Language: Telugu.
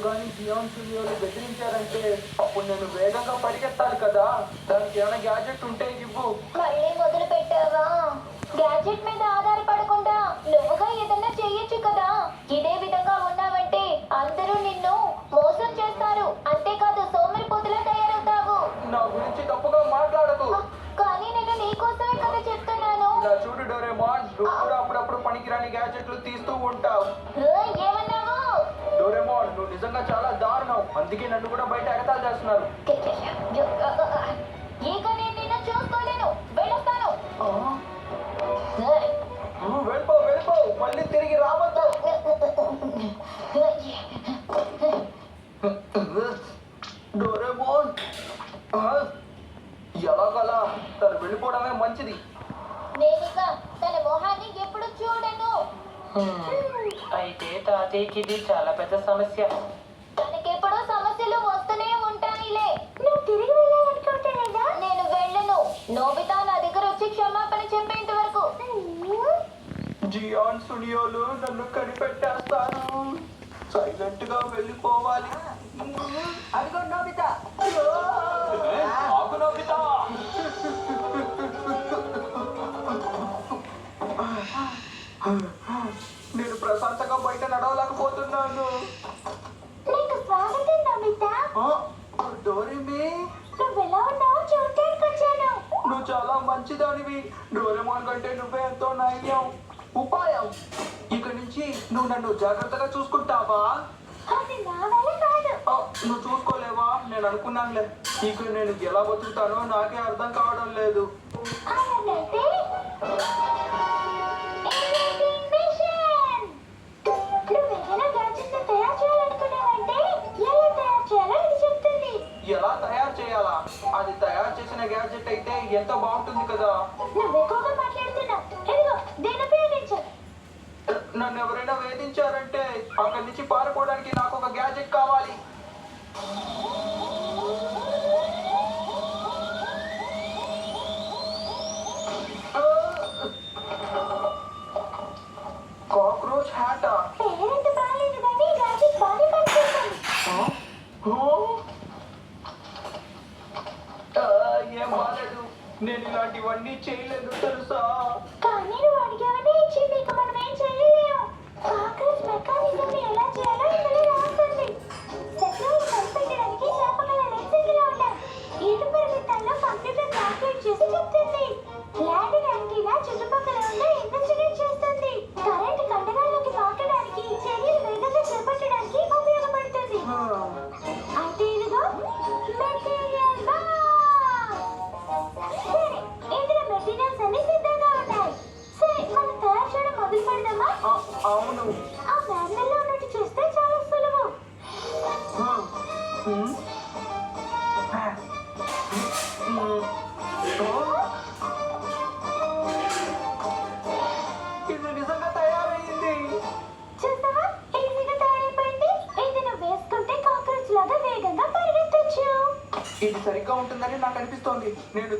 కానీ జియాన్ సూర్యోలు బెదిరించారంటే అప్పుడు నేను వేగంగా పరిగెత్తాలి కదా. దానికి ఏమైనా గ్యాడ్జెట్ ఉంటే ఇవ్వు. మళ్ళీ మొదలు పెట్టావా? గ్యాడ్జెట్ మీద ఆధారపడకుండా నువ్వుగా ఏదన్నా చెయ్యొచ్చు కదా. ఇదే విధంగా ఉన్నావంటే అందరూ నిన్ను మోసం చేస్తారు. అంతేకాదు సోమరిపోతులా తయారవుతావు. నా గురించి తప్పుగా మాట్లాడకు. కానీ నేను నీకోసమే కదా చెప్తున్నాను. ఇలా చూడు డోరేమాన్, నువ్వు కూడా అప్పుడప్పుడు పనికిరాని గ్యాడ్జెట్లు తీస్తూ ఉంటావు. ఏమన్నావు? డోరేమాన్, నువ్వు నిజంగా చాలా దారుణం. అందుకే నన్ను కూడా బయట ఎగతాళి చేస్తున్నారు. ఇక నేను నిన్ను చూసుకోలేను. వెళ్ళొస్తాను. వెళ్ళిపో వెళ్ళిపో, మళ్ళీ తిరిగి రావద్దు. డోరేమాన్, ఎలాగలా తను వెళ్ళిపోవడమే మంచిది. నేనిక తన మొహాన్ని ఎప్పుడు చూడను. అయితే తాతయ్యకి ఇది చాలా పెద్ద సమస్య. తనకెప్పుడూ సమస్యలు వస్తూనే ఉంటాయిలే. నువ్వు తిరిగి వెళ్ళాలనుకుంటేనేదా? నేను వెళ్ళను. నోబితా నా దగ్గర వచ్చి క్షమాపణ చెప్పేంత వరకు. జియాన్ సునియోలు నన్ను కనిపెట్టేస్తారు. సైలెంట్ గా వెళ్ళిపోవాలి. అదిగో నోబితా. ఆగు నోబితా. నేను ప్రశాంతంగా బయట నడవలేకపోతున్నాను. నీకు స్వాగతం నోబితా. డోరేమి, నువ్వు ఎలా ఉన్నావో చూడటానికి వచ్చాను. నువ్వు చాలా మంచిదానివి. డోరేమాన్ కంటే నువ్వే ఎంతో నయ్యం. ఉపాయం, ఇక నుంచి నువ్వు నన్ను జాగ్రత్తగా చూసుకుంటావా? అది నా వల్ల కాదు. నువ్వు చూసుకోలేవా? నేను అనుకున్నానులే. ఇక నేను ఎలా బతుకుతానో నాకే అర్థం కావడం లేదు. అలాగైతే మిషన్. నువ్వు ఏదైనా గ్యాడ్జెట్ని తయారు చేయాలనుకున్నావంటే ఎలా తయారు చేయాలో ఇది చెప్తుంది. ఎలా తయారు చేయాలా? అది తయారు చేసిన గ్యాడ్జెట్ అయితే ఎంత బాగుంటుంది కదా. నువ్వు ఎక్కువగా మాట్లాడుతున్నావు. ఇదిగో దీన్ని ఉపయోగించు. నన్ను ఎవరైనా వేధించారంటే అక్కడి నుంచి పారిపోవడానికి నాకు ఒక గ్యాడ్జెట్ కావాలి. కాక్రోచ్ హ్యాటా? పేరెంత బాగాలేదు కానీ గ్యాడ్జెట్ బాగా పనిచేస్తుంది. ఏం బాలేదు. నేను ఇలాంటివన్నీ చేయలేదు తెలుసా. కానీ నువ్వు అడిగావని ఇచ్చింది. ఇక మనం ఏం చేయలేము. కాక్రోచ్ మెకానిజంని ఎలా చేయాలో ఇందులో రాస్తుంది. శత్రువులు కనిపెట్టడానికి చేపగల లెన్సులు ఉన్నాయి. ఈత పరిగెత్తాల్లో కంప్యూటర్ క్యాల్కులేట్ చేసి చెప్తుంది. ల్యాండింగ్ యాంటీనా చుట్టుపక్కల ఉన్న ఇన్వెస్టిగేట్ చేస్తుంది. కరెంట్ కండరాల్లోకి పాకడానికి, చర్యలు వేగంగా చేపట్టడానికి ఉపయోగపడుతుంది. అంటే ఇదిగో మెటీరియల్ బాక్స్. సరే, ఇందులో మెటీరియల్స్ అన్ని సిద్ధంగా ఉన్నాయి. సరే, మనం తయారు చేయడం మొదలు పెడదామా? అవును. ఆ మాన్యువల్లో ఉన్నట్టు చేస్తే చాలా సులువు. ఇది నిజంగా తయారయ్యింది. చూసావా? ఈజీగా తయారైపోయింది. ఇది నువ్వు వేసుకుంటే కాక్రోచ్ లాగా వేగంగా పరిగెత్తొచ్చు. ఇది సరిగ్గా ఉంటుందని నాకు అనిపిస్తోంది. నేను